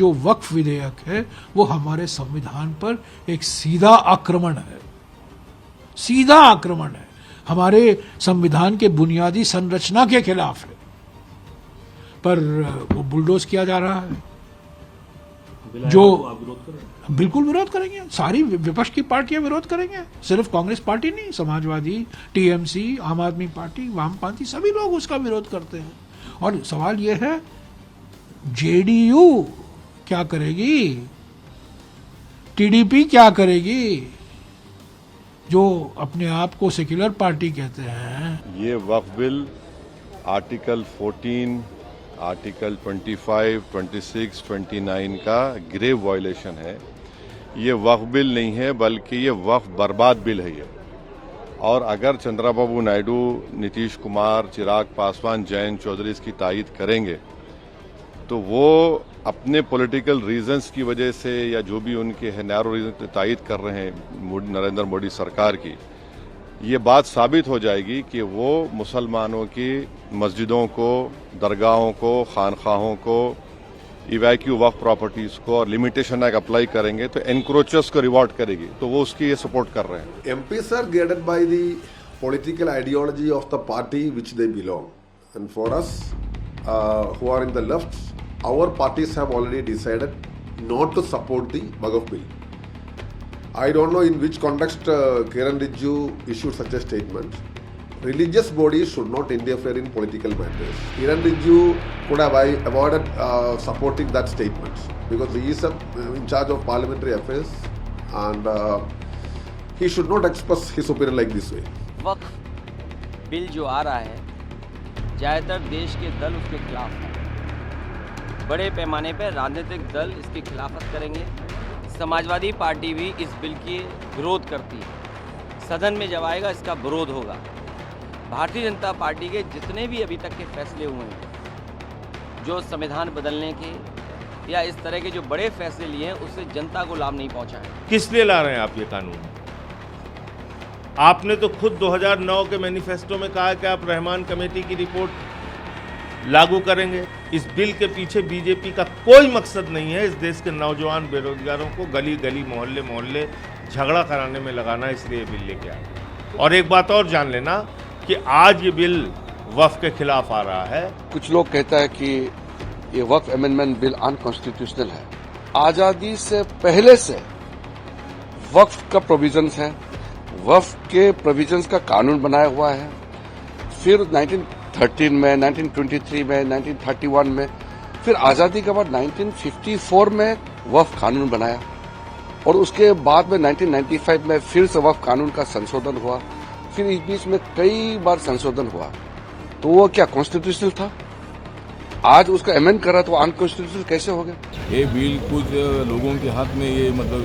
जो वक्फ विधेयक है वो हमारे संविधान पर एक सीधा आक्रमण है, सीधा आक्रमण है, हमारे संविधान के बुनियादी संरचना के खिलाफ है, पर वो बुलडोज किया जा रहा है। जो बिल्कुल विरोध करेंगे, सारी विपक्ष की पार्टियां विरोध करेंगे, सिर्फ कांग्रेस पार्टी नहीं, समाजवादी, टीएमसी, आम आदमी पार्टी, वामपंथी, सभी लोग उसका विरोध करते हैं। और सवाल यह है जेडीयू क्या करेगी, टीडीपी क्या करेगी, जो अपने आप को सेक्युलर पार्टी कहते हैं। ये वक्फ बिल आर्टिकल 14, आर्टिकल 25, 26, 29 का ग्रेव वायलेशन है। ये वक्फ बिल नहीं है बल्कि ये वक्फ बर्बाद बिल है ये। और अगर चंद्रबाबू नायडू, नीतीश कुमार, चिराग पासवान, जयंत चौधरी इसकी तायीद करेंगे तो वो अपने पॉलिटिकल रीजंस की वजह से या जो भी उनके है नैरो रीजन तायीद कर रहे हैं नरेंद्र मोदी सरकार की, ये बात साबित हो जाएगी कि वो मुसलमानों की मस्जिदों को, दरगाहों को, खानखाहों को, इवैक्यू वक्फ प्रॉपर्टीज को और लिमिटेशन एक्ट अप्लाई करेंगे तो एनक्रोचर्स को रिवॉर्ड करेगी, तो वो उसकी ये सपोर्ट कर रहे हैं। MPs are guided by the political ideology of the party which they belong, and for us who are in the left, our parties have already decided not to support the Waqf bill. I don't know in which context Kiran Rijiju issued such a statement. Religious bodies should not interfere in political matters. Kiran Rijiju could have avoided supporting that statement because he is in charge of parliamentary affairs and he should not express his opinion like this way. Waqf bill जो आ रहा है, ज़्यादातर देश के दल उसके खिलाफ हैं। बड़े पैमाने पर राजनीतिक दल इसकी खिलाफत करेंगे। समाजवादी पार्टी भी इस बिल की विरोध करती है। सदन में जब आएगा इसका विरोध होगा। भारतीय जनता पार्टी के जितने भी अभी तक के फैसले हुए हैं, जो संविधान बदलने के या इस तरह के जो बड़े फैसले लिए हैं, उससे जनता को लाभ नहीं पहुंचा है। किस लिए ला रहे हैं आप ये कानून? आपने तो खुद 2009 के मैनिफेस्टो में कहा कि आप रहमान कमेटी की रिपोर्ट लागू करेंगे। इस बिल के पीछे बीजेपी का कोई मकसद नहीं है इस देश के नौजवान बेरोजगारों को गली गली, मोहल्ले मोहल्ले झगड़ा कराने में लगाना, इसलिए ये बिल लेके आए। और एक बात और जान लेना कि आज ये बिल वक्फ के खिलाफ आ रहा है। कुछ लोग कहता है कि ये वक्फ अमेंडमेंट बिल अनकॉन्स्टिट्यूशनल है। आजादी से पहले से वक्फ का प्रोविजंस है, वक्फ के प्रोविजंस का कानून बनाया हुआ है। फिर 1913 में, 1923 में, 1931 में, फिर आजादी के बाद 1954 में वक्फ कानून बनाया और उसके बाद में 1995 में फिर से वक्फ कानून का संशोधन हुआ। फिर इस बीच में कई बार संशोधन हुआ, तो वो क्या कॉन्स्टिट्यूशनल था? आज उसका अमेंड कर रहा तो अनकॉन्स्टिट्यूशनल कैसे हो गया? ये बिल कुछ लोगों के हाथ में ये मतलब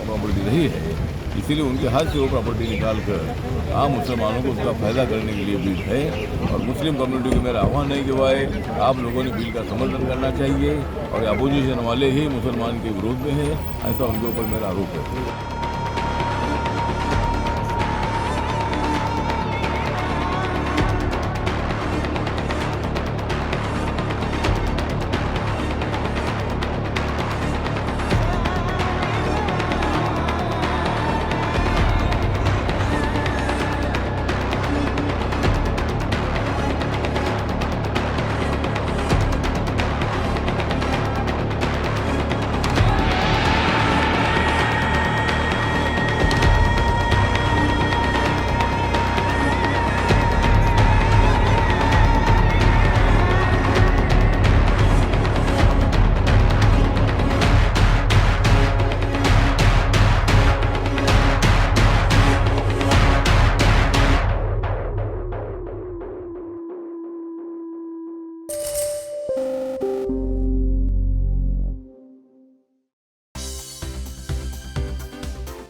प्रॉपर्टी नहीं है, इसीलिए उनके हाथ से वो प्रॉपर्टी निकाल कर आम मुसलमानों को उसका फायदा करने के लिए बिल है। और मुस्लिम कम्युनिटी को मेरा आह्वान है कि भाई आप लोगों ने बिल का समर्थन करना चाहिए और अपोजिशन वाले ही मुसलमान के विरोध में हैं, ऐसा उनके ऊपर मेरा आरोप है।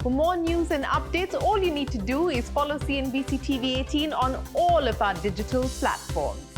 For more news and updates, all you need to do is follow CNBC TV 18 on all of our digital platforms.